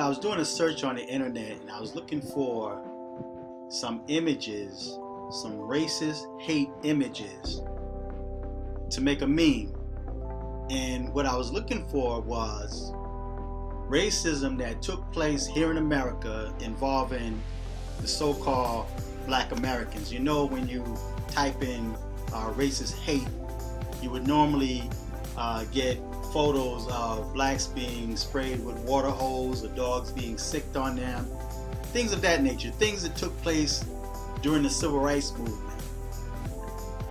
I was doing a search on the internet and I was looking for some images, some racist hate images to make a meme. And what I was looking for was racism that took place here in America involving the so-called Black Americans. You know, when you type in racist hate, you would normally get photos of blacks being sprayed with water hose or dogs being sicked on them, things of that nature, things that took place during the Civil Rights Movement.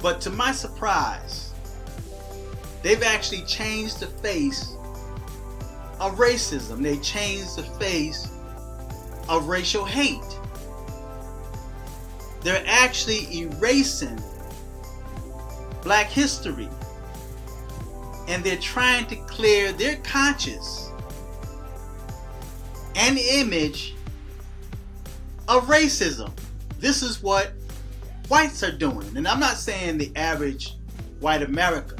But to my surprise, they've actually changed the face of racism. They changed the face of racial hate. They're actually erasing Black history. And they're trying to clear their conscience and image of racism. This is what whites are doing. And I'm not saying the average white American,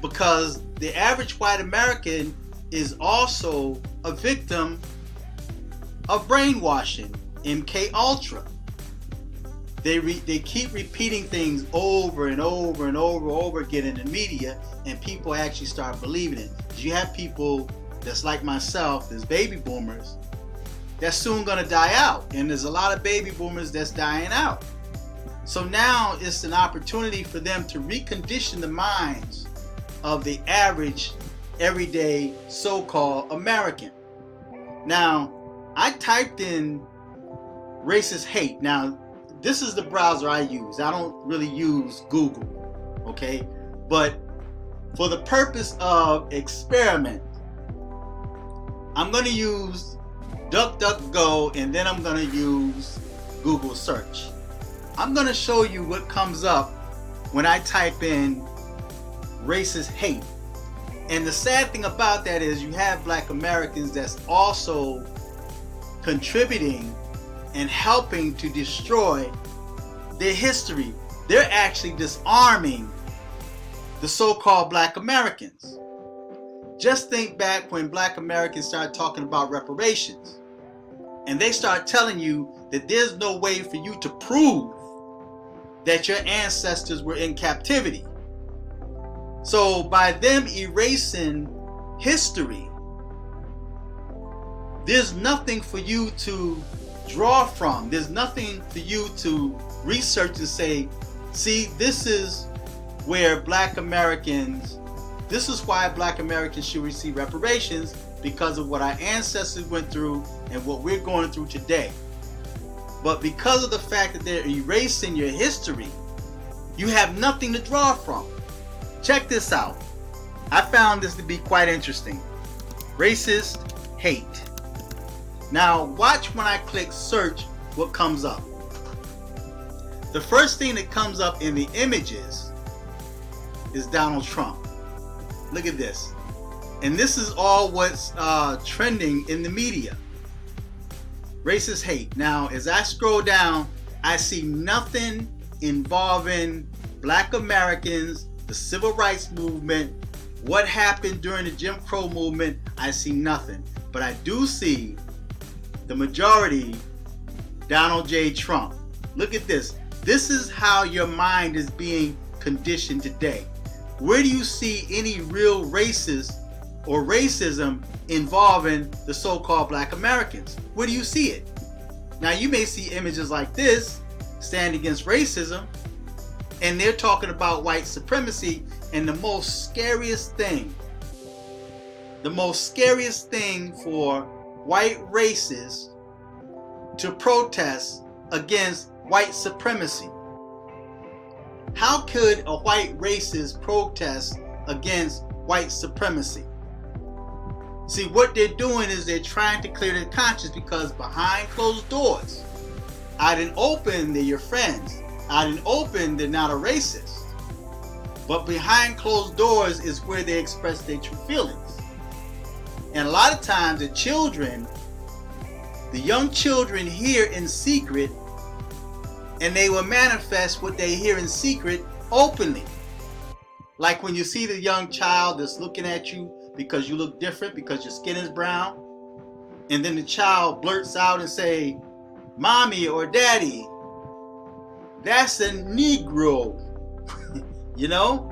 because the average white American is also a victim of brainwashing, MK Ultra. They keep repeating things over and over and over again in the media, and people actually start believing it. You have people that's like myself, there's baby boomers, that's soon gonna die out, and there's a lot of baby boomers that's dying out. So now it's an opportunity for them to recondition the minds of the average, everyday, so-called American. Now, I typed in racist hate. Now, this is the browser I use. I don't really use Google, okay? But for the purpose of experiment, I'm going to use DuckDuckGo, and then I'm going to use Google search. I'm going to show you what comes up when I type in racist hate. And the sad thing about that is you have Black Americans that's also contributing and helping to destroy their history. They're actually disarming the so-called Black Americans. Just think back when Black Americans started talking about reparations, and they start telling you that there's no way for you to prove that your ancestors were in captivity. So by them erasing history, there's nothing for you to draw from. There's nothing for you to research and say, see, this is where Black Americans, this is why Black Americans should receive reparations, because of what our ancestors went through and what we're going through today. But because of the fact that they're erasing your history, you have nothing to draw from. Check this out. I found this to be quite interesting. Racist hate. Now watch when I click search what comes up. The first thing that comes up in the images is Donald Trump. Look at this. And this is all what's trending in the media. Racist hate. Now as I scroll down, I see nothing involving Black Americans, the Civil Rights Movement, what happened during the Jim Crow movement. I see nothing. But I do see the majority, Donald J. Trump. Look at this. This is how your mind is being conditioned today. Where do you see any real racist or racism involving the so-called Black Americans? Where do you see it? Now you may see images like this stand against racism, and they're talking about white supremacy, and the most scariest thing for white racists to protest against white supremacy. How could a white racist protest against white supremacy? See, what they're doing is they're trying to clear their conscience, because behind closed doors, out in open, they're your friends. Out in open, they're not a racist. But behind closed doors is where they express their true feelings. And a lot of times the children, the young children hear in secret, and they will manifest what they hear in secret openly. Like when you see the young child that's looking at you because you look different, because your skin is brown, and then the child blurts out and say, "Mommy or Daddy, that's a Negro." You know?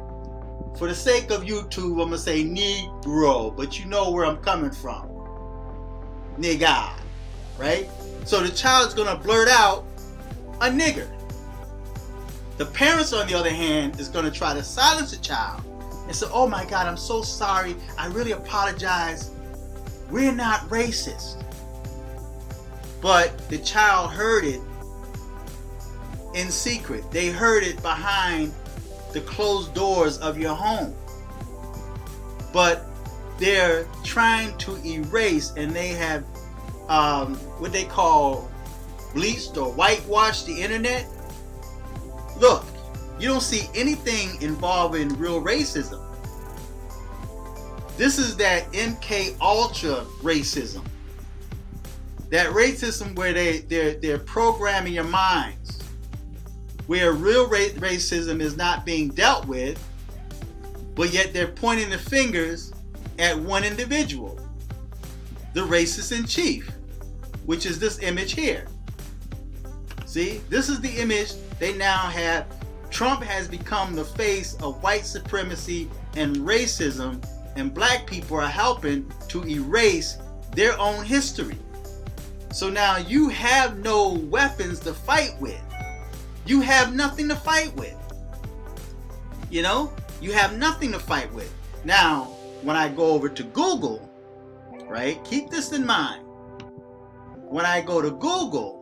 For the sake of YouTube, I'm going to say Negro, but you know where I'm coming from. Nigga, right? So the child's going to blurt out a nigger. The parents, on the other hand, is going to try to silence the child and say, "Oh my God, I'm so sorry. I really apologize. We're not racist." But the child heard it in secret. They heard it behind the closed doors of your home. But they're trying to erase, and they have what they call bleached or whitewashed the internet. Look, you don't see anything involving real racism. This is that MK Ultra racism. That racism where they're programming your minds, where real racism is not being dealt with, but yet they're pointing the fingers at one individual, the racist in chief, which is this image here. See, this is the image they now have. Trump has become the face of white supremacy and racism, and black people are helping to erase their own history. So now you have no weapons to fight with. You have nothing to fight with. You know, you have nothing to fight with. Now, when I go over to Google, right, keep this in mind. When I go to Google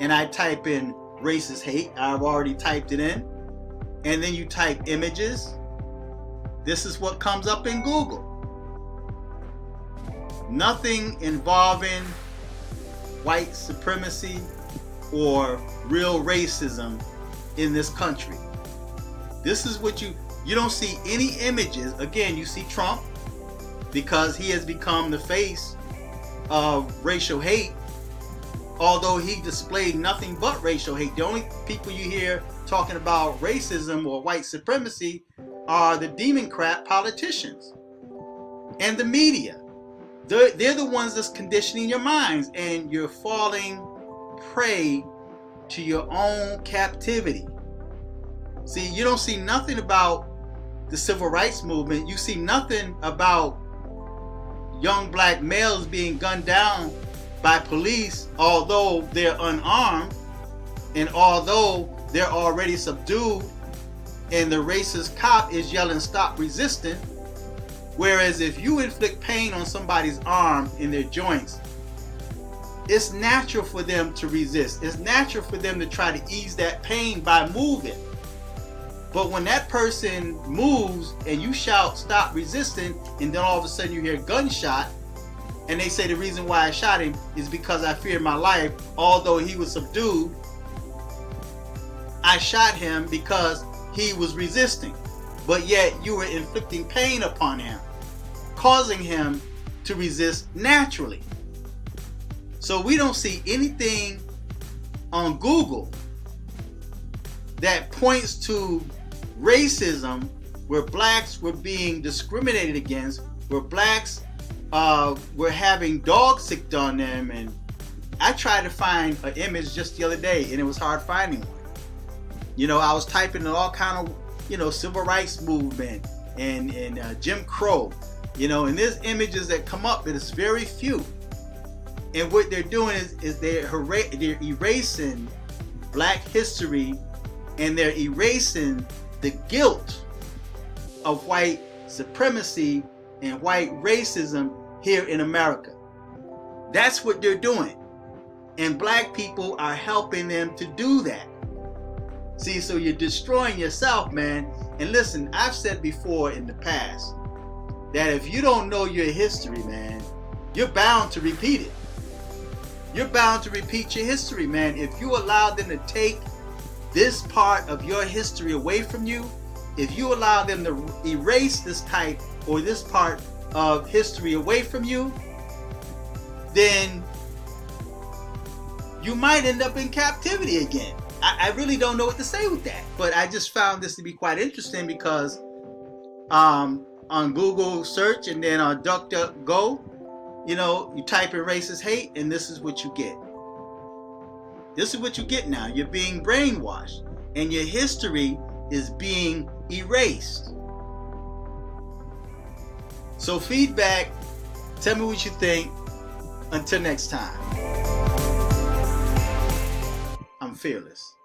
and I type in racist hate, I've already typed it in, and then you type images, this is what comes up in Google. Nothing involving white supremacy or real racism in this country. This is what you don't see any images. Again, you see Trump because he has become the face of racial hate, although he displayed nothing but racial hate. The only people you hear talking about racism or white supremacy are the Democrat politicians and the media. They're the ones that's conditioning your minds, and you're falling prey to your own captivity. See, you don't see nothing about the civil rights movement. You see nothing about young black males being gunned down by police, although they're unarmed and although they're already subdued, and the racist cop is yelling, "Stop resisting." Whereas if you inflict pain on somebody's arm in their joints, it's natural for them to resist. It's natural for them to try to ease that pain by moving. But when that person moves and you shout, "Stop resisting," and then all of a sudden you hear a gunshot, and they say the reason why I shot him is because I feared my life, although he was subdued. I shot him because he was resisting. But yet you were inflicting pain upon him, causing him to resist naturally. So we don't see anything on Google that points to racism where blacks were being discriminated against, where blacks were having dogs sicked on them. And I tried to find an image just the other day, and it was hard finding one. You know, I was typing in all kind of, civil rights movement and Jim Crow, and there's images that come up, but it's very few. And what they're doing is they're erasing black history, and they're erasing the guilt of white supremacy and white racism here in America. That's what they're doing. And black people are helping them to do that. See, so you're destroying yourself, man. And listen, I've said before in the past that if you don't know your history, man, you're bound to repeat it. You're bound to repeat your history, man. If you allow them to take this part of your history away from you, if you allow them to erase this type or this part of history away from you, then you might end up in captivity again. I really don't know what to say with that, but I just found this to be quite interesting because on Google search and then on DuckDuckGo, You type in racist hate, and this is what you get. This is what you get now. You're being brainwashed, and your history is being erased. So feedback, tell me what you think. Until next time, I'm fearless.